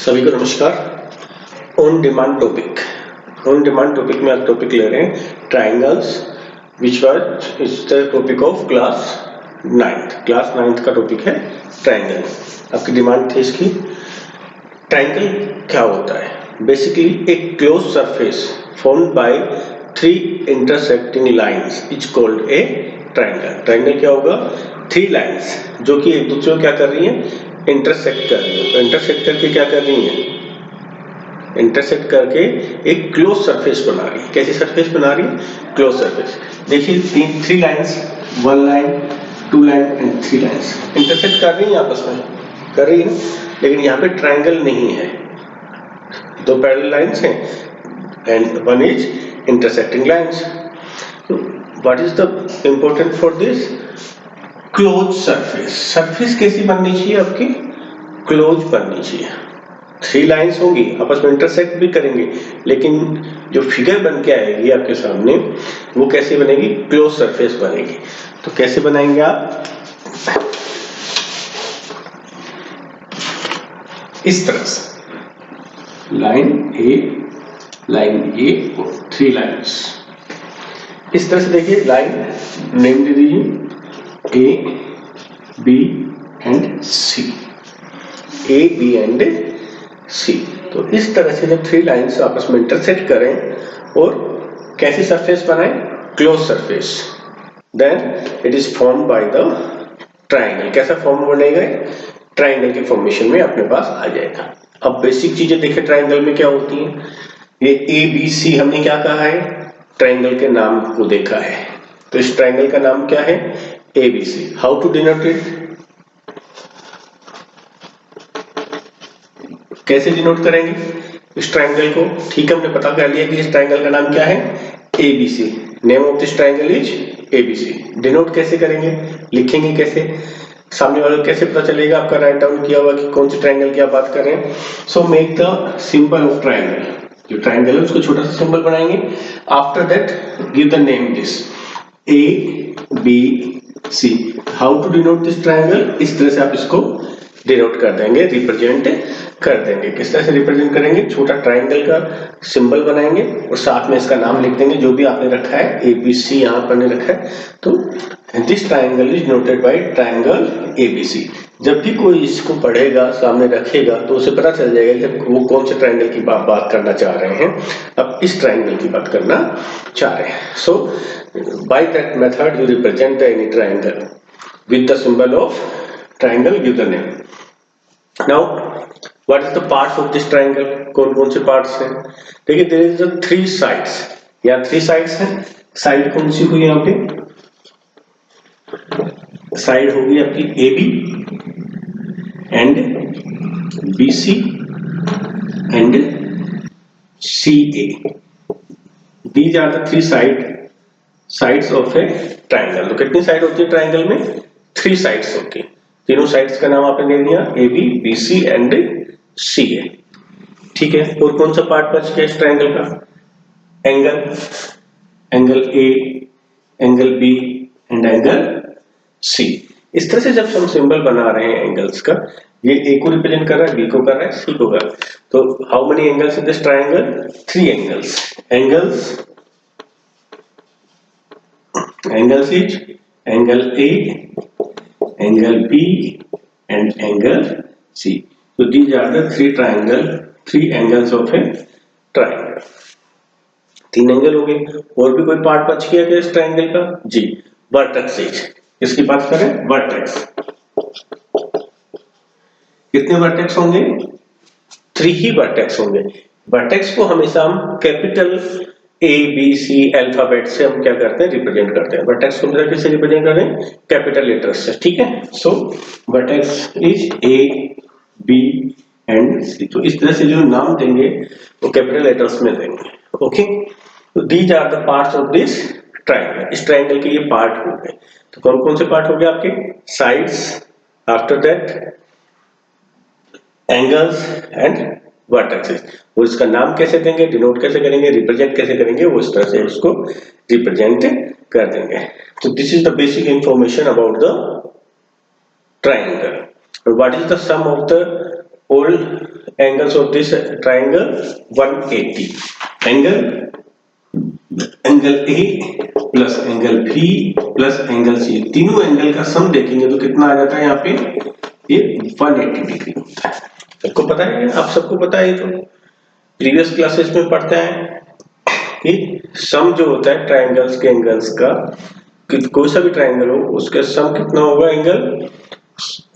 सभी को नमस्कार। ऑन डिमांड टॉपिक में आज टॉपिक ले रहे हैं triangles, which was is the topic of class 9th का टॉपिक है ट्राइंगल। आपकी डिमांड थी इसकी। ट्राइंगल क्या होता है? बेसिकली एक close surface formed by 3 intersecting lines is called a triangle. Triangle क्या होगा? 3 लाइंस जो कि एक दूसरे को क्या कर रही है? इंटरसेक्ट कर रही है। तो इंटरसेक्ट करके क्या कर रही है? इंटरसेक्ट करके एक क्लोज सरफेस बना रही है। कैसी सरफेस बना रही है? Close surface. देखिए 3 lines, 1 line, 2 line and 3 lines intersect कर रही है, आपस में कर रही है, लेकिन यहाँ पे ट्राइंगल नहीं है। 2 पैरेलल लाइंस हैं and 1 is intersecting lines. What is the important for this? Close surface. Surface कैसी बननी चाहिए? आपकी क्लोज बननी चाहिए। 3 लाइंस होंगी, आपस में इंटरसेक्ट भी करेंगे, लेकिन जो फिगर बन के आएगी आपके सामने वो कैसे बनेगी? क्लोज सरफेस बनेगी। तो कैसे बनाएंगे आप? इस तरह से लाइन ए और 3 लाइंस इस तरह से। देखिए लाइन नेम दे दीजिए A, B and C, A, B and C। तो इस तरह से जब 3 लाइंस आपस में इंटरसेक्ट करें और कैसी सरफेस बनाएं? Close surface, then it is formed by the triangle. कैसा फॉर्म बनेगा? ट्राइंगल के फॉर्मेशन में अपने पास आ जाएगा। अब बेसिक चीजें देखें ट्राइंगल में क्या होती हैं। ये ABC हमने क्या कहा है? ट्राइंगल के नाम को देखा है। तो इस ट्राइंगल का नाम क्या है? ABC। How to denote it? कैसे डिनोट करेंगे इस ट्राइंगल को? ठीक है, हमने पता कर लिया कि इस ट्राइंगल का नाम क्या है? ABC। Name of this triangle is ABC। Denote कैसे करेंगे? लिखेंगे कैसे? सामने वाले को कैसे पता चलेगा? आपका राइट डाउन किया हुआ कि कौन सी ट्राइंगल की आप बात कर रहे हैं। So make the symbol of triangle. जो ट्राइंगल है उसको छोटा सा सिंबल बनाएंगे। After that give the name this ABC। How to denote this triangle? इस तरह से आप इसको डिनोट कर देंगे, रिप्रेजेंट कर देंगे। किस तरह से रिप्रेजेंट करेंगे? छोटा ट्राइंगल का सिंबल बनाएंगे और साथ में इसका नाम लिख देंगे जो भी आपने रखा है। ABC यहाँ पर ने रखा है, तो this triangle is noted bye triangle ABC। जब भी कोई इसको पढ़ेगा, सामने रखेगा, तो उसे पता चल जाएगा कि वो कौन से ट्राइंगल की बात करना चाह रहे हैं। अब इस ट्राइंगल की बात करना चाह रहे हैं। सो by that method you represent any triangle with the symbol of triangle, give the name. Now what is the parts of this triangle? कौन से parts हैं? देखिए there is the 3 sides। यहाँ 3 sides हैं। साइड कौन सी हुई यहाँ पे? साइड होगी आपकी AB and BC and CA। These are the 3 sides of a triangle। तो कितनी साइड होती है ट्राइंगल में? 3 साइड्स होती है। तीनों साइड्स का नाम आपने दे दिया AB, BC एंड CA। ठीक है, और कौन सा पार्ट बच गया इस ट्राइंगल का? Angle A, angle B and angle C। इस तरह से जब हम सिंबल बना रहे हैं एंगल्स का, ये A को रिप्रेजेंट कर रहा है, B को कर रहा है, C को कर रहा है। तो how many angles in this triangle? 3 angles. Angles is angle A, angle B and angle C। So these are the 3 angles of a triangle। 3 angle हो गए। और भी कोई पार्ट बच गया क्या इस ट्राइंगल का? जी, वर्टेक्स। किसकी बात करें? वर्टेक्स। कितने वर्टेक्स होंगे? 3 ही वर्टेक्स होंगे। वर्टेक्स को हमेशा हम कैपिटल ABC अल्फाबेट से हम क्या करते हैं? रिप्रेजेंट करते हैं। वर्टेक्स को हम किससे रिप्रेजेंट करते हैं? कैपिटल लेटर्स से। ठीक है, so vertex is A, B and C। तो इस तरह से जो नाम देंगे वो कैपिटल लेटर्स में देंगे। ओके, तो these are the parts of this triangle. इस ट्राइंगल के ये पार्ट हो गए। तो कौन कौन से पार्ट हो गए आपके? Sides, after that angles and vertexes. और इसका नाम कैसे देंगे? डिनोट कैसे करेंगे? रिप्रेजेंट कैसे करेंगे? वो इस तरह से उसको रिप्रेजेंट कर देंगे। तो this is the basic information about the triangle. What is the sum of the all angles of this triangle 180. Angle A plus angle B plus angle C, तीनों एंगल का सम देखेंगे तो कितना आ जाता है यहाँ पे, ये 180 डिग्री होता है। सबको पता है, आप सबको पता है, तो प्रीवियस क्लासेस में पढ़ते हैं कि सम जो होता है ट्राइंगल्स के एंगल्स का, कोई सा भी ट्राइंगल हो उसका सम कितना होगा, एंगल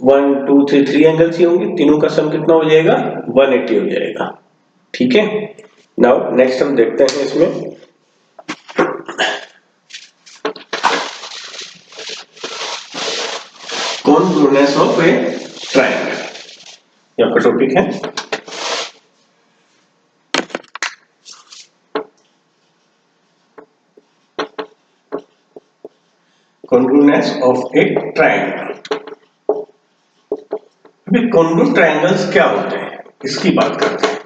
1 2 3 एंगल्स ही होंगे, तीनों का सम कितना हो जाएगा, 180 हो जाएगा। ठीक है, नाउ नेक्स्ट हम देखते हैं इसमें congruence ऑफ ए ट्राइंगल, ये आपका टॉपिक है। congruence of A triangle. अभी congruent ट्राइंगल्स क्या होते हैं इसकी बात करते हैं।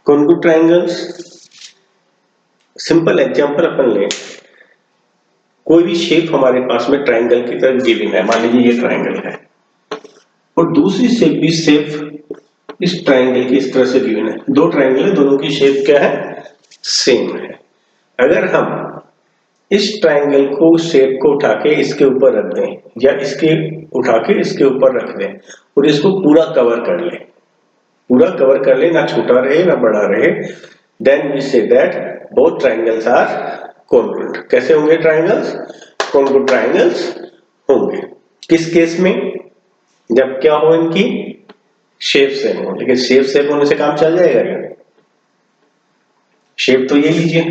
congruent ट्राइंगल्स, सिंपल एग्जांपल अपन लें, कोई भी शेप हमारे पास में ट्राइंगल की तरह गिवन है, मान लीजिए ये ट्राइंगल है और दूसरी शेप भी शेप इस ट्राइंगल की इस तरह से गिवन है, दो ट्राइंगल है, दोनों की शेप क्या है, सेम है। अगर हम इस ट्राइंगल को शेप को उठा के इसके ऊपर रख दें या इसके उठा के इसके ऊपर रख दें और इसको पूरा कवर कर ले, पूरा कवर कर ले, ना छोटा रहे ना बड़ा रहे, then we say that both triangles are congruent। कैसे होंगे ट्राइंगल्स, congruent ट्राइंगल्स होंगे किस केस में, जब क्या हो, इनकी शेप सेम हो। लेकिन शेप सेम होने से काम चल जाएगा क्या, शेप तो ये लीजिए,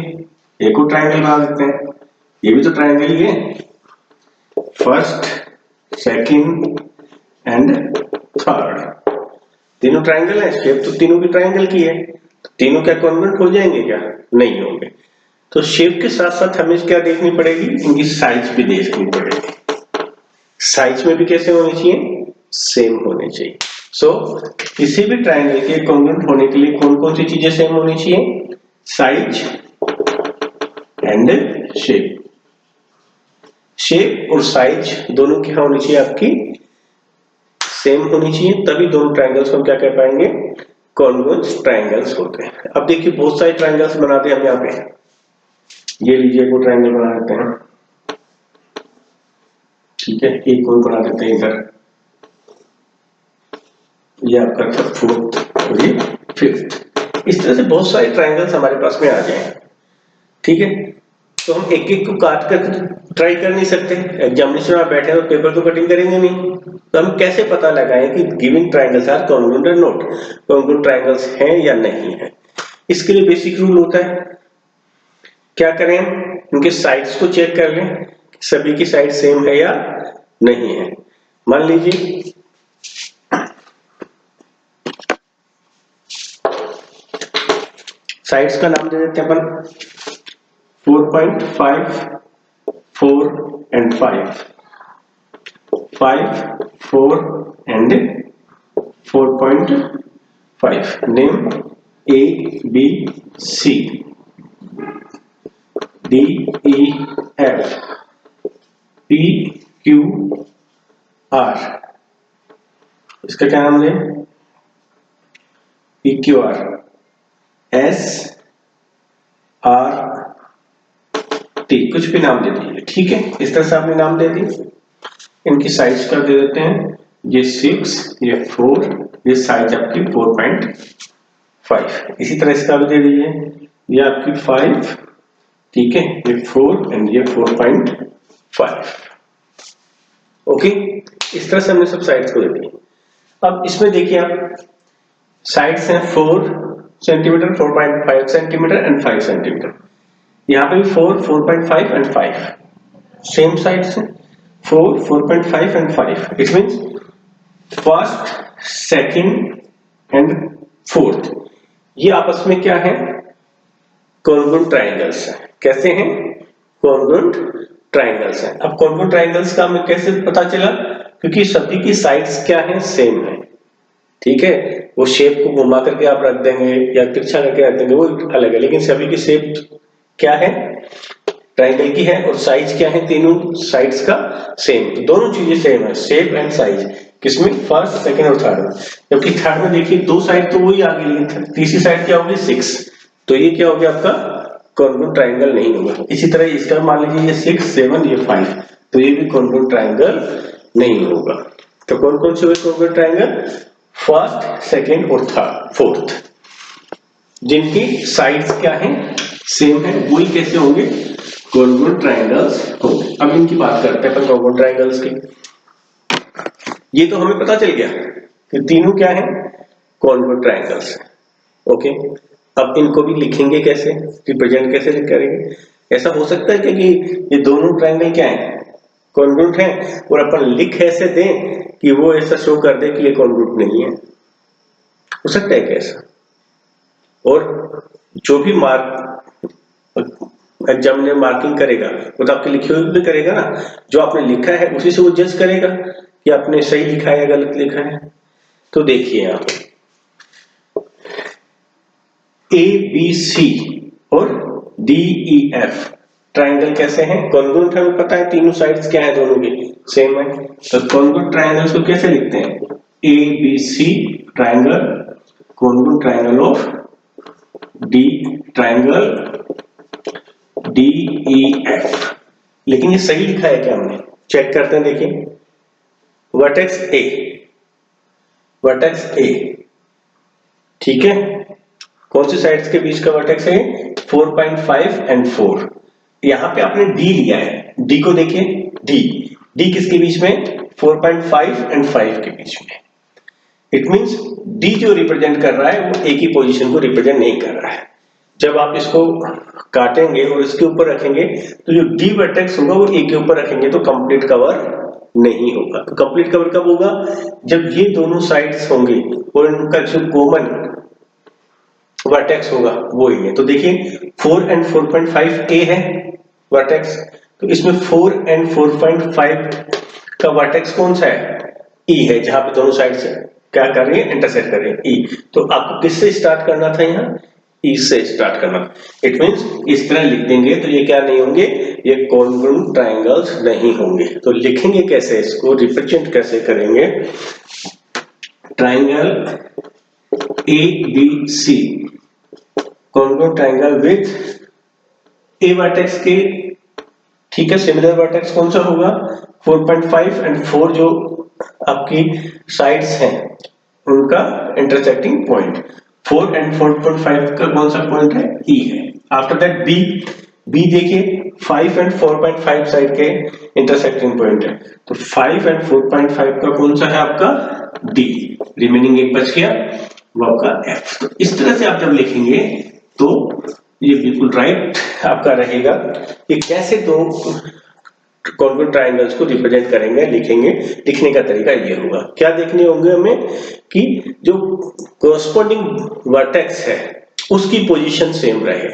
एक और ट्राइंगल बना देते हैं, ये भी तो ट्राइंगल ही है, फर्स्ट सेकंड एंड थर्ड, तीनों ट्राइंगल है, शेप तो तीनों की ट्राइंगल की है, तो तीनों क्या congruent हो जाएंगे क्या, नहीं होंगे। तो शेप के साथ साथ हमें क्या देखनी पड़ेगी, इनकी साइज भी देखनी पड़ेगी, साइज में भी कैसे होनी चाहिए, सेम होने चाहिए। सो किसी भी ट्राइंगल के congruent होने के लिए कौन कौन सी चीजें सेम होनी चाहिए, साइज एंड शेप। शेप और साइज दोनों क्या होनी चाहिए, आपकी सेम होनी चाहिए, तभी दोनों ट्राइंगल्स को क्या कह पाएंगे, congruent ट्राइंगल्स होते हैं। अब देखिए बहुत सारे ट्राइंगल्स बनाते हैं हम यहाँ पे, ये लीजिए को ट्राइंगल बना देते हैं, ठीक है, एक और बना देते हैं इधर, ये आपका था फोर्थ और ये फिफ्थ। इस तरह से बहुत सारे ट्राइंगल्स हमारे पास में आ जाए, ठीक है। तो हम एक एक को काट कर ट्राई कर नहीं सकते, एग्जामिनेशन में बैठे तो पेपर तो कटिंग करेंगे नहीं, तो हम कैसे पता लगाएं कि गिवन ट्राइंगल्स आर congruent और नॉट congruent ट्राइंगल्स हैं या नहीं है। इसके लिए बेसिक रूल होता है, क्या करें, उनके साइड्स को चेक कर लें, सभी की साइड सेम है या नहीं है। मान लीजिए साइड्स का नाम दे देते हैं अपन 4.5 4 and 5, 5 4 and 4.5, name A B C D E F P Q R, इसका क्या नाम है, P Q R S R T, कुछ भी नाम दे दीजिए, ठीक है। इस तरह से आपने नाम दे दी, इनकी साइज का दे देते हैं, ये 6 ये 4, ये साइज आपकी 4.5, इसी तरह इसका भी दे दीजिए, ये आपकी 5, ठीक है, ये 4 एंड ये 4.5, ओके। इस तरह से हमने सब साइड्स को दे दी। अब इसमें देखिए आप साइड्स हैं 4 सेंटीमीटर, 4.5 सेंटीमीटर एंड 5 सेंटीमीटर, यहाँ पे भी 4 4.5 एंड 5 सेम साइड्स हैं, 4 4.5 and 5, it means first second and fourth, ये आपस में क्या है, congruent ट्राइंगल्स हैं। कैसे हैं, congruent ट्राइंगल्स हैं। अब congruent ट्राइंगल्स का हमें कैसे पता चला, क्योंकि सभी की साइड्स क्या है, सेम है, ठीक है। वो शेप को घुमा करके आप रख देंगे या तिरछा करके रख देंगे वो अलग है, लेकिन सभी की शेप क्या है, ट्राइंगल की है, और साइज क्या है, तीनों साइड्स का सेम, दोनों चीजें सेम है, शेप एंड साइज। किसमें? फर्स्ट, सेकंड और थर्ड में। जबकि थर्ड में देखिए दो साइड तो वही आ गई, लेकिन तीसरी साइड क्या होगी? 6। तो ये क्या हो गया आपका? कॉन्ग्रुएंट ट्रायंगल नहीं होगा। इसी तरह इसका मान लीजिए ये 6, 7, ये 5, तो ये भी कॉन्ग्रुएंट ट्रायंगल नहीं होगा। तो कौन कौन से हुए कॉन्ग्रुएंट ट्रायंगल? फर्स्ट, सेकंड और थर्ड, फोर्थ, जिनकी साइड्स क्या है? सेम है, वही कैसे होंगे? कॉन्ग्रुएंट ट्रायंगल्स होंगे। अब इनकी बात करते हैं अपन कॉन्ग्रुएंट ट्रायंगल्स की। ये तो हमें पता चल गया कि तीनों क्या है? Congruent triangles. ओके, अब इनको भी लिखेंगे कैसे? रिप्रेजेंट कैसे करेंगे? ऐसा हो सकता है कि ये दोनों ट्रायंगल क्या है? कॉन्ग्रुएंट है, और अपन लिख ऐसे दें कि वो ऐसा शो कर दे कि ये कॉन्ग्रुएंट नहीं है। हो सकता है कैसा? और जो भी मार्क एग्जाम में मार्किंग करेगा वो तो आपके लिखे हुए भी करेगा ना, जो आपने लिखा है उसी से वो जज करेगा कि आपने सही लिखा है या गलत लिखा है। तो देखिए यहाँ ए बी सी और डी ई एफ ट्राइंगल कैसे हैं? कॉन्ग्रुएंट हमें पता है, तीनों साइड्स क्या है? दोनों की सेम है। तो कॉन्ग्रुएंट ट्राइंगल्स को कैसे लिखते हैं? A B C triangle, congruent triangle of D triangle D E F. लेकिन ये सही लिखा है क्या? हमने चेक करते हैं, देखिए वर्टेक्स ए, वर्टेक्स ए, ठीक है। कौन सी साइड्स के बीच का वर्टेक्स है? 4.5 एंड 4। यहां पे आपने डी लिया है, डी को देखिए, डी डी किसके बीच में? 4.5 एंड 5 के बीच में। इट मींस डी जो रिप्रेजेंट कर रहा है वो ए की पोजीशन को रिप्रेजेंट नहीं कर रहा है। जब आप इसको काटेंगे और इसके ऊपर रखेंगे तो जो डी वर्टेक्स होगा वो ए के ऊपर रखेंगे तो कंप्लीट कवर नहीं होगा। तो कंप्लीट कवर कब होगा? जब ये दोनों साइड्स होंगे और इनका जो कॉमन वर्टेक्स होगा वो ही है। तो देखिए 4 एंड 4.5 ए है वर्टेक्स, तो इसमें 4 एंड 4.5 का वर्टेक्स कौन सा है? ई है, जहां पे दोनों साइड से क्या कर रही है? इंटरसेक्ट कर रही है, ई। तो आपको किससे स्टार्ट करना था? यहाँ ई से स्टार्ट करना। इट मींस इस तरह लिख देंगे तो ये क्या नहीं होंगे? ये कॉन्ग्रुएंट ट्रायंगल्स नहीं होंगे। तो लिखेंगे कैसे इसको? रिप्रेजेंट कैसे करेंगे? Triangle A B C congruent triangle with A vertex के, ठीक है, सिमिलर वर्टेक्स कौन सा होगा? 4.5 एंड 4 जो आपकी साइड्स हैं उनका इंटरसेक्टिंग पॉइंट। 4 एंड 4.5 का कौन सा पॉइंट है? ई है। आफ्टर दैट बी, बी देखिए 5 एंड 4.5 साइड के इंटरसेक्टिंग पॉइंट है, तो 5 एंड 4.5 का कौन सा है आपका? डी। रिमेनिंग एक बच गया वो आपका एफ। तो इस तरह से आप जब लिखेंगे तो ये बिल्कुल राइट आपका रहेगा। ये कैसे दो कॉन्ग्रुएंट ट्रायंगल्स को रिप्रेजेंट करेंगे, लिखेंगे, लिखने का तरीका ये होगा। क्या देखने होंगे हमें कि जो कोरस्पॉन्डिंग वर्टेक्स है उसकी पोजीशन सेम रहे।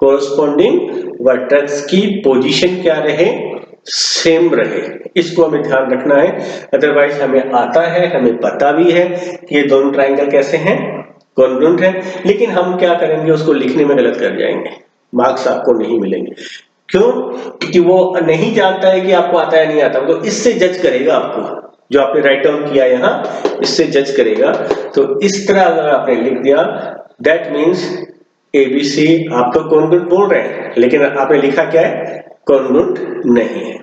कोरस्पॉन्डिंग वर्टेक्स की पोजीशन क्या रहे? सेम रहे। इसको हमें ध्यान रखना है, अदरवाइज हमें आता है, हमें पता भी है कि ये दोनों ट्रायंगल कैसे हैं? कॉन्ग्रुएंट है, लेकिन हम क्या करेंगे? उसको लिखने में गलत कर जाएंगे, मार्क्स आपको नहीं मिलेंगे। क्यों? क्योंकि वो नहीं जानता है कि आपको आता है नहीं आता, तो इससे जज करेगा आपको, जो आपने राइट डाउन किया यहाँ इससे जज करेगा। तो इस तरह अगर आपने लिख दिया, दैट मीन्स एबीसी आप तो कॉन्ग्रुएंट बोल रहे हैं, लेकिन आपने लिखा क्या है? कॉन्ग्रुएंट नहीं है।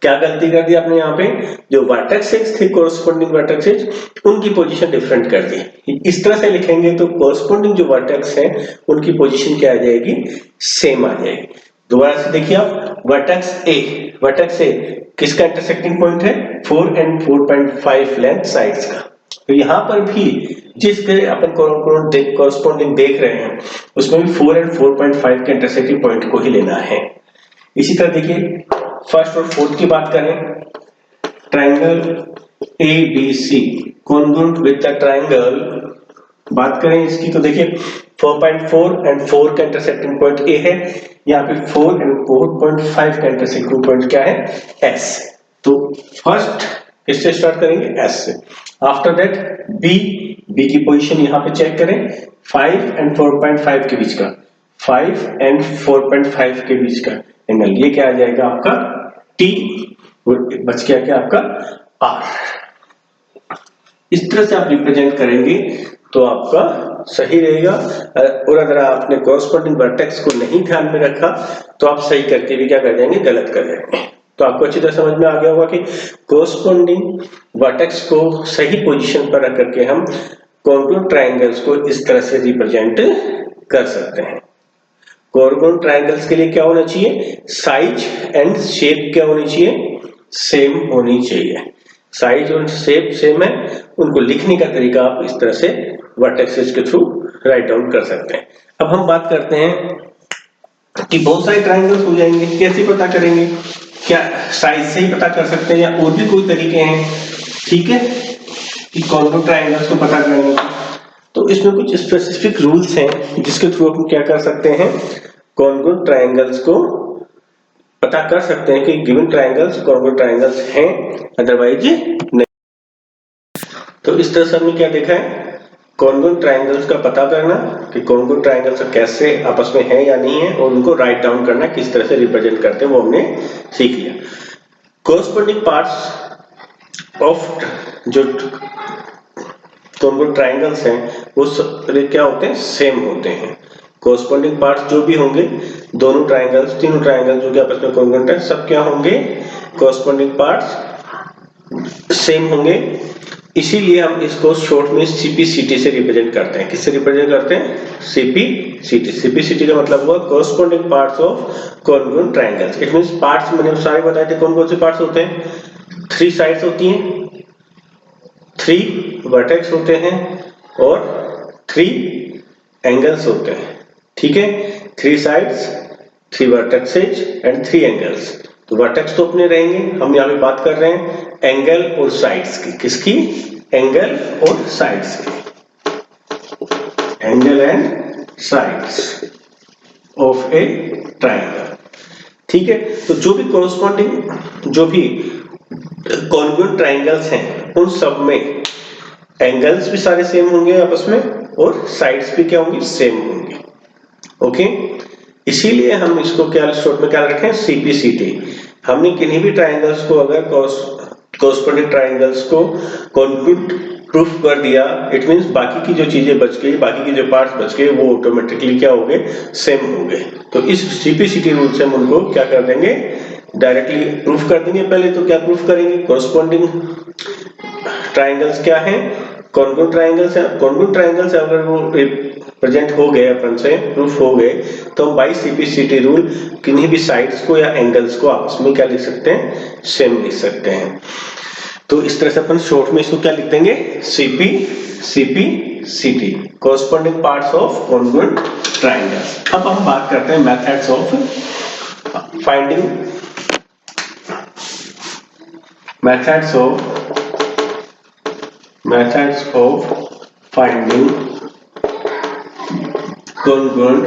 क्या गलती कर दी आपने? यहाँ पे जो वर्टेक्सेस थे कोरस्पॉन्डिंग वर्टेक्सेस, उनकी पोजीशन डिफरेंट कर दी। इस तरह से लिखेंगे तो कोरस्पॉन्डिंग जो वर्टेक्स है उनकी पोजीशन क्या आ जाएगी? सेम आ जाएगी। दोबारा से देखिए आप, वर्टेक्स ए, वर्टेक्स ए किसका इंटरसेक्टिंग पॉइंट है? 4 एंड 4.5 लेंथ साइड्स का। तो यहां पर भी जिसके अपन कोरस्पॉन्डिंग देख रहे हैं उसमें भी 4 एंड 4.5 के इंटरसेक्टिंग पॉइंट को ही लेना है। इसी तरह देखिए फर्स्ट और फोर्थ की बात करें, triangle A B C congruent with the triangle, बात करें इसकी तो देखिए 4.4 एंड 4 का इंटरसेक्टिंग पॉइंट ए है, यहाँ पे 4 एंड 4.5 का इंटरसेक्टिंग पॉइंट क्या है? एस। तो फर्स्ट किससे स्टार्ट करेंगे? एस से। आफ्टर दैट बी, बी की पोजीशन यहाँ पे चेक करें, 5 एंड 4.5 के बीच का, 5 एंड 4.5 के बीच का एंगल, ये क्या आ जाएगा आपका? टी। बच गया क्या आपका? आर। इस तरह से आप रिप्रेजेंट करेंगे तो आपका सही रहेगा। और अगर आपने कॉरस्पॉन्डिंग वर्टेक्स को नहीं ध्यान में रखा तो आप सही करके भी क्या कर जाएंगे, गलत कर जाएंगे। तो आपको अच्छी तरह समझ में आ गया होगा कि कॉरस्पॉन्डिंग वर्टेक्स को सही पोजीशन पर रख करके हम कॉन्ग्रुएंट ट्रायंगल्स को इस तरह से रिप्रेजेंट कर सकते हैं। कॉन्ग्रुएंट ट्रायंगल्स के लिए क्या होना चाहिए, साइज एंड शेप क्या होनी चाहिए, सेम होनी चाहिए। साइज और शेप सेम है, उनको लिखने का तरीका आप इस तरह से वर्टेक्सेस के थ्रू राइट डाउन कर सकते हैं। अब हम बात करते हैं कि बहुत सारे ट्रायंगल्स हो जाएंगे, कैसे पता करेंगे, क्या साइज से ही पता कर सकते हैं या और भी कोई तरीके हैं, ठीक है, कि कॉन्ग्रुएंट ट्रायंगल्स को पता करने के। तो इसमें कुछ स्पेसिफिक रूल्स हैं जिसके थ्रू हम क्या कर सकते हैं, कॉन्ग्रुएंट ट्रायंगल्स को पता कर सकते हैं कि गिवन ट्रायंगल्स कॉन्ग्रुएंट ट्रायंगल्स हैं, अदरवाइज नहीं। तो इस तरह से हमने क्या देखा है, कॉन्ग्रुएंट ट्रायंगल्स का पता करना कि कॉन्ग्रुएंट ट्रायंगल्स कैसे आपस में है या नहीं है, और उनको राइट डाउन करना किस तरह से रिप्रेजेंट करते हैं वो हमने सीख लिया। कॉरस्पॉन्डिंग पार्ट्स ऑफ जो कॉन्ग्रुएंट ट्रायंगल्स हैं वो क्या होते हैं, सेम होते हैं। कॉरस्पॉन्डिंग पार्ट्स जो भी होंगे, दोनों ट्रायंगल्स, तीनों ट्रायंगल्स जो कि आपस में कॉन्ग्रुएंट है, सब क्या होंगे, कॉरस्पॉन्डिंग पार्ट्स सेम होंगे। इसीलिए हम इसको शॉर्ट में सीपीसीटी से रिप्रेजेंट करते हैं। किससे रिप्रेजेंट करते हैं, सीपीसीटी। सीपीसीटी का मतलब हुआ corresponding parts of congruent triangles. It means parts मैंने सारे बताए थे, कौन कौन से पार्ट्स होते हैं, 3 साइड्स होती हैं, 3 वर्टेक्स होते हैं और 3 एंगल्स होते हैं, ठीक है। 3 साइड्स, 3 वर्टेक्सेज एंड 3 एंगल्स। तो वर्टेक्स तो अपने रहेंगे, हम यहाँ पे बात कर रहे हैं एंगल और साइड्स की। किसकी, एंगल और साइड्स की, angle and sides of A triangle, ठीक है। तो जो भी कॉरस्पॉन्डिंग, जो भी कॉन्ग्रुएंट ट्रायंगल्स हैं उन सब में एंगल्स भी सारे सेम होंगे आपस में और साइड्स भी क्या होंगी, सेम होंगे, ओके। इसीलिए हम इसको क्या शॉर्ट में क्या रखें, सीपीसीटी। हमने किन्हीं भी ट्रायंगल्स को अगर कॉरस्पॉन्डिंग ट्रायंगल्स को कॉन्ग्रुएंट प्रूफ कर दिया, इट मींस बाकी की जो चीजें बच गई, बाकी के जो पार्ट्स बच गए वो ऑटोमेटिकली क्या हो गए, सेम हो गए। तो इस सीपीसीटी रूल से हम उनको क्या कर देंगे, डायरेक्टली प्रूफ कर देंगे। पहले तो क्या प्रूफ करेंगे, कॉरस्पॉन्डिंग ट्रायंगल्स क्या है, कॉन्ग्रुएंट ट्रायंगल्स है। कॉन्ग्रुएंट ट्रायंगल्स अगर वो प्रेजेंट हो गए, अपन से प्रूफ हो गए, तो हम बाय सीपीसीटी रूल किन्हीं भी साइड्स को या एंगल्स को आपस में क्या लिख सकते हैं, सेम लिख सकते हैं। तो इस तरह से अपन शॉर्ट में इसको क्या लिख देंगे, CPCT, corresponding parts of congruent triangles. अब हम बात करते हैं methods of finding, methods of finding congruent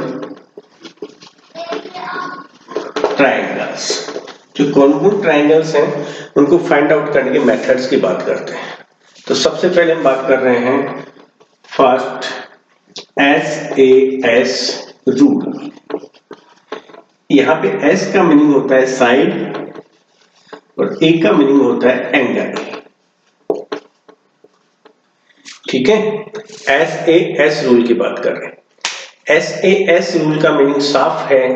triangles। जो congruent triangles हैं उनको फाइंड आउट करने के मेथड्स की बात करते हैं। तो सबसे पहले हम बात कर रहे हैं फर्स्ट SAS रूल। यहाँ पे S का मीनिंग होता है साइड और A का मीनिंग होता है एंगल, ठीक है। SAS रूल की बात कर रहे हैं। SAS रूल का मीनिंग साफ है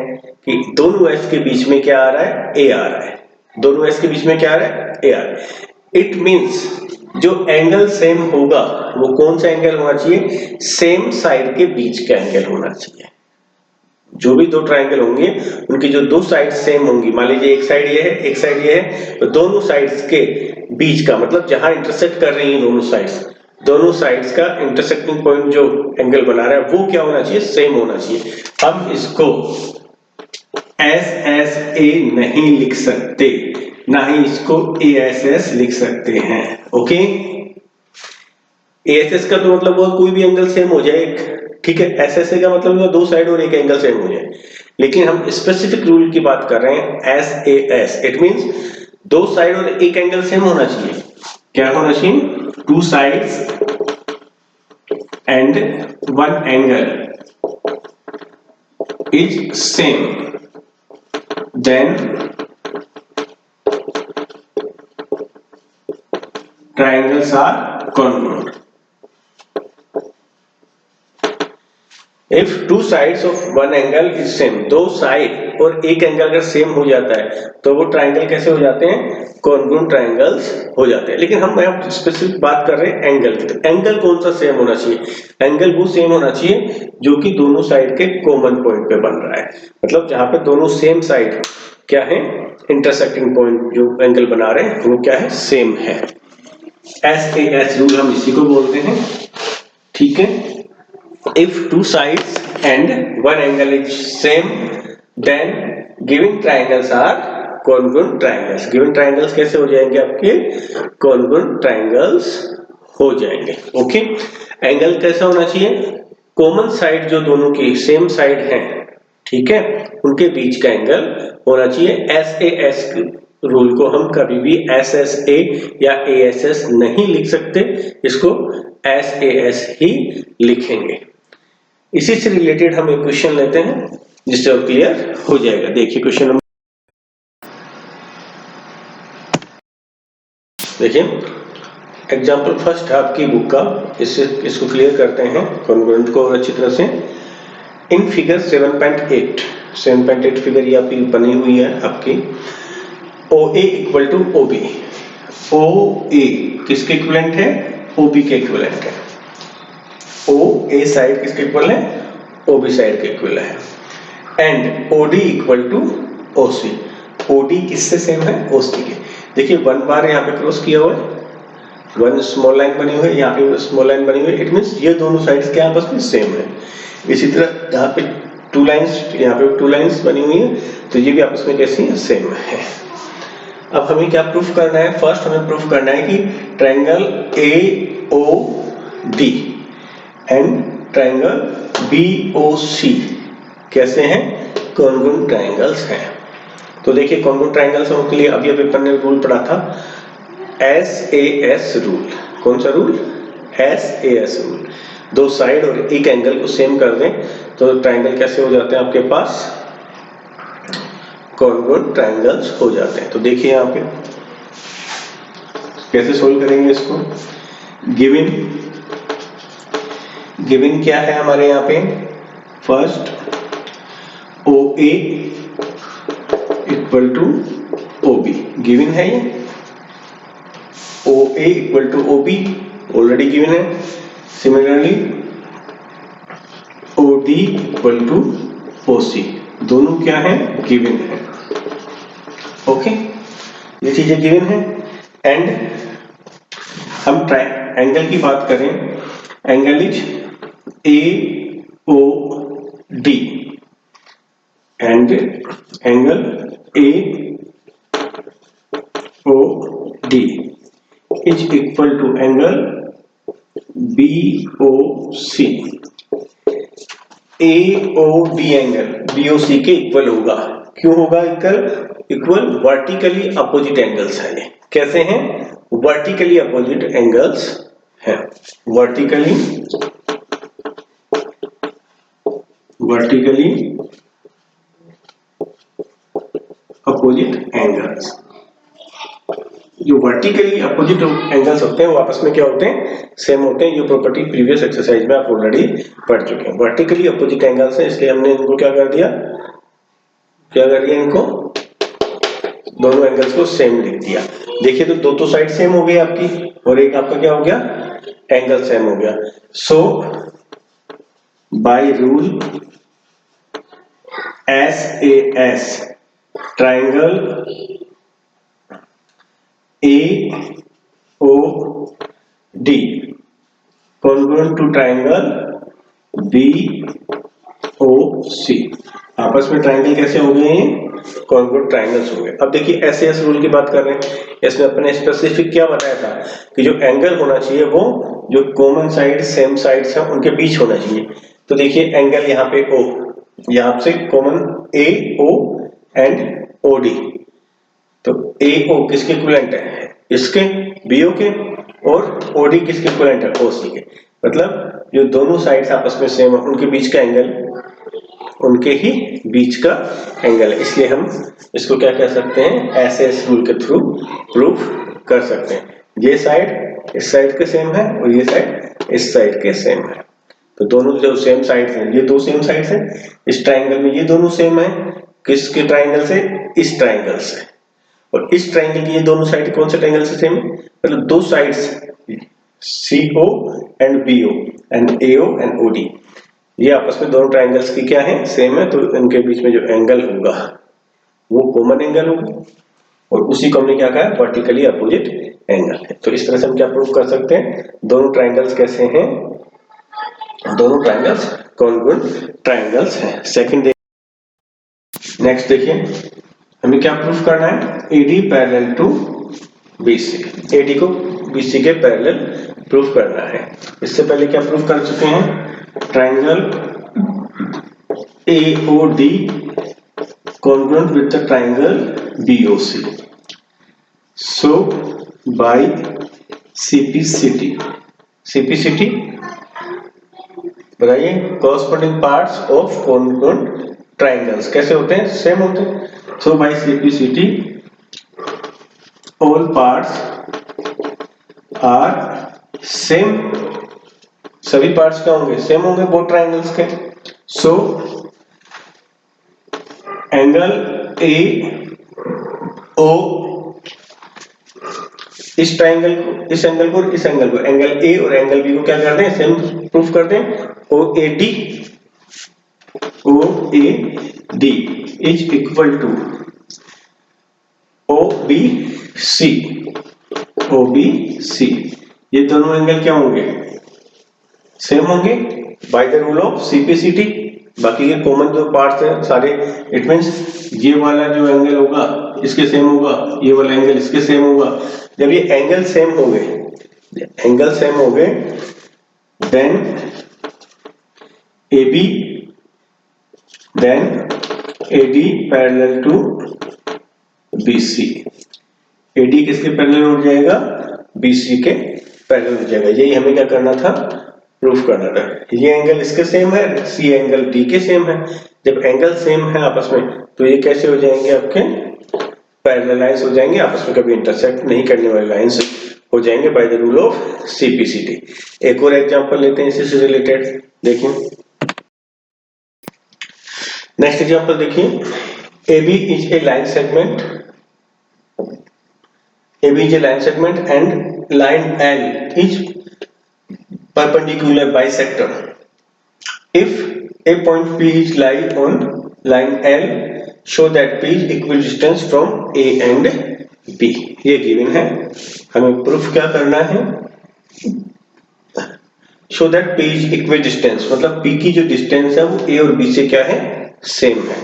कि दोनों S के बीच में क्या आ रहा है, A आ रहा है। दोनों S के बीच में क्या आ रहा है, A आ रहा है। इट मींस जो एंगल सेम होगा वो कौन सा एंगल होना चाहिए, सेम साइड के बीच का एंगल होना चाहिए। जो भी दो ट्रायंगल होंगे उनकी जो दो साइड सेम होंगी, मान लीजिए एक साइड ये है एक साइड ये है, तो दोनों साइड्स के बीच का मतलब जहां इंटरसेक्ट कर रही हैं दोनों साइड्स का इंटरसेक्टिंग पॉइंट जो एंगल बना रहा है वो क्या होना चाहिए, सेम होना चाहिए। हम इसको SSA नहीं लिख सकते, ना ही इसको ASS लिख सकते हैं, ओके। ASS का तो मतलब वो कोई भी एंगल सेम हो जाए, ठीक है। SSA का मतलब दो साइड और एक एंगल सेम हो जाए। लेकिन हम स्पेसिफिक रूल की बात कर रहे हैं SAS, इट मींस दो साइड और एक एंगल सेम होना चाहिए। क्या होना चाहिए, 2 sides and 1 angle is same, then triangles are congruent. If two sides of one angle is same, दो साइड और एक एंगल अगर सेम हो जाता है तो वो ट्राइंगल कैसे हो जाते हैं? कॉन्ग्रुएंट ट्राइंगल्स हो जाते हैं। लेकिन हम यहाँ स्पेसिफिक बात कर रहे हैं एंगल की, तो एंगल कौन सा सेम होना चाहिए? एंगल वो सेम होना चाहिए जो कि दोनों साइड के कॉमन पॉइंट पे बन रहा है, मतलब जहां पे दोनों सेम साइड क्या है, इंटरसेक्टिंग पॉइंट जो एंगल बना रहे हैं वो क्या है, सेम है। SAS रूल हम इसी को बोलते हैं, ठीक है। If two sides and one angle is same, then given triangles are congruent triangles. Given triangles कैसे हो जाएंगे आपके? congruent triangles हो जाएंगे। ओके, एंगल कैसा होना चाहिए? कॉमन साइड जो दोनों की सेम साइड है, ठीक है, उनके बीच का एंगल होना चाहिए। SAS रूल को हम कभी भी SSA या ASS नहीं लिख सकते, इसको SAS ही लिखेंगे। इसी से रिलेटेड हम एक क्वेश्चन लेते हैं जिससे और क्लियर हो जाएगा। देखिए क्वेश्चन नंबर, देखिए एग्जांपल फर्स्ट है आपकी बुक का, इसको क्लियर करते हैं कॉन्ग्रुएंट को अच्छी तरह से। इन फिगर 7.8 फिगर ये आपकी बनी हुई है आपकी। OA equal to OB, OA किसके इक्विवेलेंट है? OB के इक्विवेलेंट है। OA साइड किसके इक्वल है? OB साइड के इक्वल है। And OD equal to OC, OD किससे सेम है? OC के। देखिए वन बार यहाँ पे क्रॉस किया हुआ है, वन स्मॉल लाइन बनी हुई है, यहाँ पे स्मॉल लाइन बनी हुई है, इट मींस ये दोनों साइड्स क्या आपस में सेम है। इसी तरह यहाँ पे टू लाइंस, यहाँ पे टू लाइंस बनी हुई है, तो ये भी आपस में कैसी है? सेम है। अब हमें क्या प्रूफ करना है? फर्स्ट हमें प्रूफ करना है कि triangle AOD and triangle BOC कैसे हैं? कॉन्ग्रुएंट ट्रायंगल्स हैं। तो देखिए कॉन्ग्रुएंट ट्रायंगल्स होने के लिए अभी अपन ने रूल पढ़ा था, SAS रूल। कौन सा रूल? SAS rule. दो साइड और एक एंगल को सेम कर दें तो ट्रायंगल कैसे हो जाते हैं आपके पास? कॉन्ग्रुएंट ट्रायंगल्स हो जाते हैं। तो देखिए यहाँ पे कैसे सोल्व करेंगे इसको। गिवन क्या है हमारे यहाँ पे? First OA equal to OB given है, ये OA equal to OB already given है। Similarly OD equal to OC दोनों क्या है? गिवन है। ओके, ये चीजें गिवन है। एंड हम एंगल की बात करें, angle is AOD and angle AOD is equal to angle BOC। AOD angle BOC के इक्वल होगा। क्यों होगा इक्वल? वर्टिकली अपोजिट एंगल्स है ये। कैसे हैं? वर्टिकली अपोजिट एंगल्स हैं। वर्टिकली अपोजिट एंगल्स, जो वर्टिकली अपोजिट एंगल्स होते हैं वो आपस में क्या होते हैं? सेम होते हैं। ये प्रॉपर्टी प्रीवियस एक्सरसाइज में आप ऑलरेडी पढ़ चुके हैं। वर्टिकली अपोजिट एंगल्स हैं, इसलिए हमने इनको क्या कर दिया, इनको दोनों एंगल्स को सेम लिख दिया। देखिए तो दो साइड सेम हो गई आपकी और एक आपका क्या हो गया? एंगल सेम हो गया। So by rule SAS triangle AOD congruent to triangle BOC। आपस में ट्रायंगल कैसे हो गए हैं? कॉन्ग्रुएंट ट्रायंगल्स हो गए। अब देखिए SAS रूल की बात कर रहे हैं, इसमें अपने स्पेसिफिक क्या बताया था कि जो एंगल होना चाहिए वो जो कॉमन साइड सेम साइड्स हैं उनके बीच होना चाहिए। तो देखिए एंगल यहाँ पे O, यहाँ से कॉमन AO एंड OD, तो AO किसके इक्विवेलेंट है? इसके, BO के, और OD किसके इक्विवेलेंट है? OC के। मतलब जो दोनों साइड्स आपस में सेम है उनके बीच का एंगल, उनके ही बीच का एंगल है। इसलिए हम इसको क्या कह सकते हैं? SAS रूल के थ्रू प्रूफ कर सकते हैं। ये साइड इस साइड के सेम है और ये साइड इस साइड के सेम है। तो दोनों जो सेम साइड्स हैं, ये दो सेम साइड्स हैं। इस ट्राइंगल में ये दोनों सेम है, किसके ट्राइंगल से? इस ट्राइंगल से। और इस ट्राइंगल की ये दोनों साइड कौन से ट्राइंगल से सेम है? मतलब दो sides CO and BO and AO and OD, ये आपस में दोनों ट्राइंगल्स की क्या है? सेम है। तो इनके बीच में जो एंगल होगा वो कॉमन एंगल होगा और उसी को हमने क्या कहा? वर्टिकली अपोजिट एंगल है। तो इस तरह से हम क्या प्रूव कर सकते हैं? दोनों ट्राइंगल्स कैसे हैं? दोनों ट्राइंगल्स कॉन्ग्रुएंट ट्राइंगल्स हैं। सेकंड नेक्स्ट देखिए, हमें क्या प्रूफ करना है? AD parallel to BC, AD को BC के पैरेलल प्रूफ करना है। इससे पहले क्या प्रूफ कर चुके हैं? Triangle AOD congruent with the triangle BOC. So by CPCT बताइए, corresponding parts of congruent triangles कैसे होते हैं? सेम होते हैं। So by CPCT all parts are same, सभी पार्ट्स क्या होंगे? सेम होंगे बोथ ट्राइंगल्स के। So एंगल AO इस ट्राइंगल को, इस एंगल को, इस एंगल को, एंगल A और एंगल B को क्या कर दें? सेम प्रूफ कर दें। OAD is equal to OBC। ये दोनों एंगल क्या होंगे? सेम होंगे by the rule of CPCT। बाकी के कॉमन जो पार्ट्स हैं सारे, इट मींस ये वाला जो एंगल होगा इसके सेम होगा, ये वाला एंगल इसके सेम होगा। जब ये एंगल सेम हो गए, एंगल सेम हो गए, then AB then AD parallel to BC। AD किसके पैरेलल हो जाएगा? BC के पैरेलल हो जाएगा। यही हमें क्या करना था? प्रूफ करना था। ये एंगल इसके सेम है, C एंगल D के सेम है। जब एंगल सेम है आपस में तो ये कैसे हो जाएंगे? आपके पैरेलल लाइंस हो जाएंगे, आपस में कभी इंटरसेक्ट नहीं करने वाले लाइंस हो जाएंगे bye the rule of CPCT। एक और एग्जांपल लेते हैं इसी से रिलेटेड, देखिए नेक्स्ट एग्जांपल देखिए, AB is a line segment, AB is a line segment and line L is perpendicular bisector. If a point P is lie on line L, show that P is equidistant from A and B. ये given है, हमें proof क्या करना है? Show that P is equidistant, मतलब P की जो distance है वो A और B से क्या है? सेम है।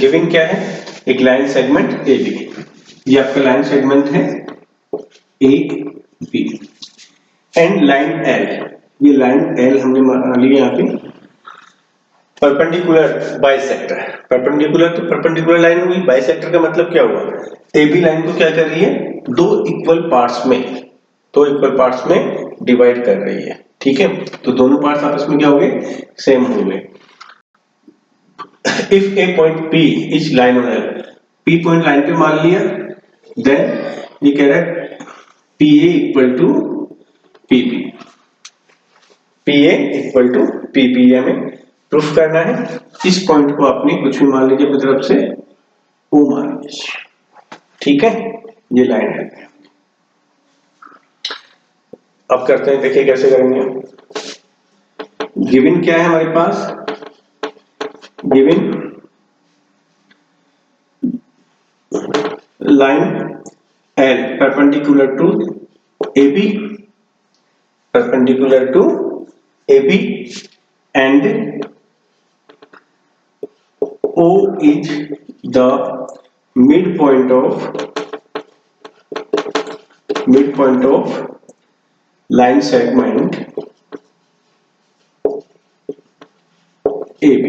गिवन क्या है? एक लाइन सेगमेंट AB, ये आपका लाइन सेगमेंट है AB एंड लाइन L, ये लाइन L हमने मान ली यहाँ पे परपेंडिकुलर बाइसेक्टर। परपेंडिकुलर तो परपेंडिकुलर लाइन हुई, बाइसेक्टर का मतलब क्या हुआ? AB लाइन को क्या कर रही है? दो इक्वल पार्ट्स में डिवाइड कर रही है, ठीक है? तो दोनों पार्ट्स आपस में क्या हो गए? सेम हो गए। If a point P is line on L, P point line पे मान लिया, देन ये कह रहा है PA equal to PP, PA equal to PP, हमें प्रूफ करना है। इस पॉइंट को आपने कुछ भी मान लीजिए अपनी तरफ से, O मान लीजिए, ठीक है? ये लाइन है। अब करते हैं, देखिए कैसे करेंगे। गिवन क्या है हमारे पास? Given line L perpendicular to AB, perpendicular to AB and O is the midpoint of line segment AB।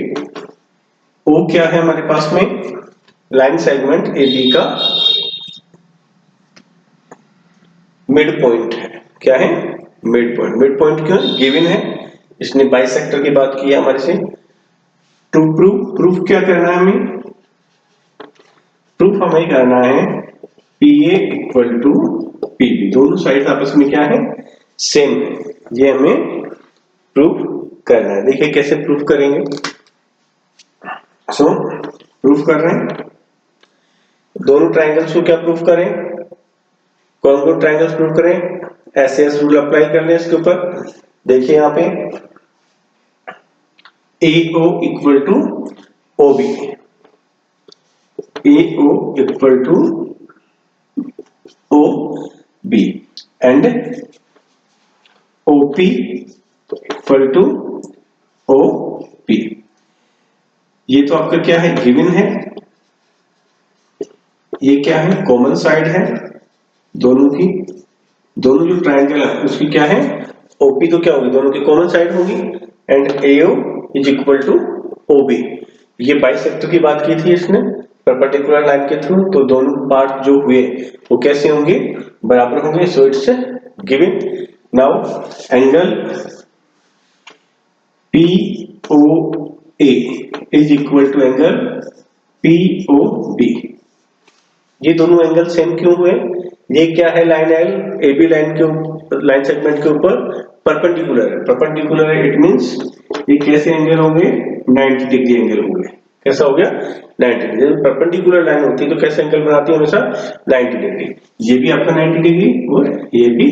O क्या है हमारे पास में? लाइन सेगमेंट AB का मिड पॉइंट है। क्या है? Mid point. मिड पॉइंट क्यों गिवन है? इसने बाइसेक्टर की बात की है हमारे से। टू प्रूफ क्या करना है हमें? प्रूफ हमें करना है PA इक्वल टू पीबी, दोनों साइड आपस में क्या है, सेम है। ये हमें प्रूफ करना है। देखिए कैसे प्रूफ करेंगे। सो प्रूफ कर रहे हैं, दोनों ट्राइंगल्स को क्या प्रूफ करें, कौन कौन ट्राइंगल्स प्रूफ करें, एसएस रूल अप्लाई कर लें इसके ऊपर। देखिए यहाँ पे AO equal to OB, AO equal to OB and OP equal to OP। ये तो आपका क्या है, गिवन है। ये क्या है, कॉमन साइड है दोनों की, दोनों जो ट्राइंगल है उसकी क्या है, OP तो क्या होगी, दोनों की कॉमन साइड होगी। And AO is equal to OB। ये बाइसेक्टर की बात की थी इसने परपेंडिकुलर लाइन के थ्रू, तो दोनों पार्ट जो हुए वो कैसे होंगे, बराबर होंगे। So it's given. Now angle POA is equal to angle POB। ये दोनों एंगल सेम क्यों हुए, ये क्या है, लाइन एल AB लाइन के लाइन सेगमेंट के ऊपर परपेंडिकुलर है। परपेंडिकुलर है इट मींस ये कैसे एंगल होंगे, 90 डिग्री एंगल होंगे। कैसा हो गया, 90 डिग्री। जब परपेंडिकुलर लाइन होती है तो कैसे एंगल बनाती है, हमेशा 90 डिग्री। ये भी आपका 90 डिग्री और ये भी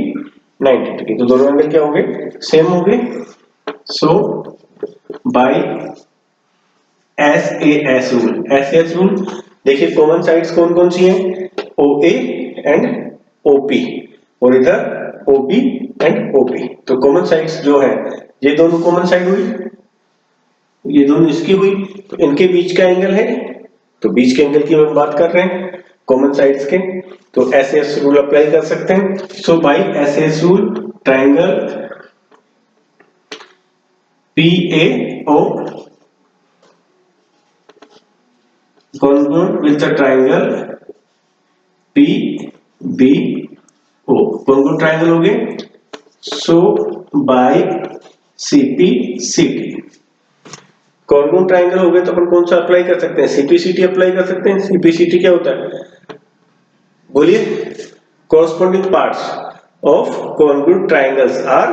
90 डिग्री, तो दोनों एंगल क्या हो गए, सेम हो गए। So by SAS rule, SAS rule देखिए कॉमन साइड्स कौन कौन सी हैं, OA एंड OP और इधर OB एंड OP। तो कॉमन साइड्स जो है ये दोनों कॉमन साइड हुई, ये दोनों इसकी हुई, तो इनके बीच का एंगल है, तो बीच के एंगल की हम बात कर रहे हैं कॉमन साइड्स के, तो SAS रूल अप्लाई कर सकते हैं। So by SAS rule triangle PAO congruent with the triangle PBO, congruent triangle हो गए। So by CPCT, congruent triangle हो गए तो अपन कौन सा अप्लाई कर सकते हैं, CPCT अप्लाई कर सकते हैं। CPCT क्या होता है, बोलिए, corresponding parts of congruent triangles are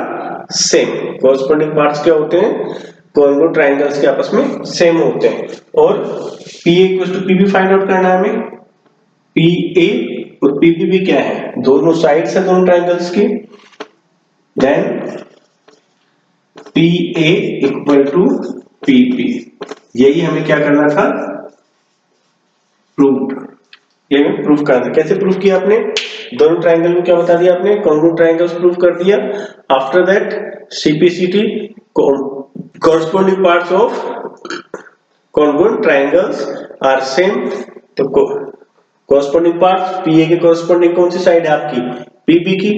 same। corresponding parts क्या होते हैं, congruent triangles के आपस में सेम होते हैं। और PA equal to PB find out करना है हमें। PA और PB भी क्या है, दोनों साइड्स है दोनों ट्राइंगल्स की। Then PA equal to PP, यही हमें क्या करना था, प्रूफ। ये हमें प्रूफ करना, कैसे प्रूफ किया आपने, दोनों ट्राइंगल को क्या बता दिया आपने, कॉन्ग्रुएंट ट्राइंगल्स प्रूफ कर दिया। After that CPCT corresponding parts of congruent triangles are same। तो corresponding parts PA के corresponding कौन सी साइड है आपकी, PB की।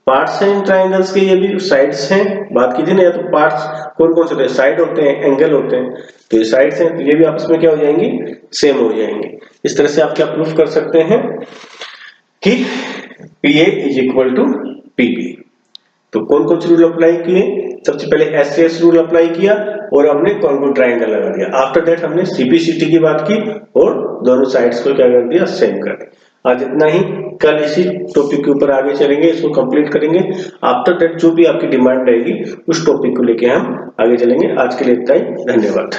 पार्ट्स हैं इन ट्राइंगल्स के, ये भी साइड्स हैं, बात की थी ना, या तो पार्ट्स कौन कौन से साइड होते हैं, एंगल होते हैं, तो ये साइड्स हैं, तो ये भी आपस में क्या हो जाएंगी, सेम हो जाएंगे। इस तरह से आप क्या प्रूफ कर सकते हैं कि PA is equal to PB। तो कौन कौन से रूल अप्लाई किए, सबसे पहले SAS रूल अप्लाई किया और हमने कॉन्ग्रुएंट ट्राइंगल लगा दिया। आफ्टर दैट हमने CPCT की बात की और दोनों साइड्स को क्या कर दिया, सेम कर दिया। आज इतना ही, कल इसी टॉपिक के ऊपर आगे चलेंगे, इसको कंप्लीट करेंगे। आफ्टर दैट जो भी आपकी डिमांड रहेगी उस टॉपिक को लेके हम आगे चलेंगे। आज के लिए इतना ही, धन्यवाद।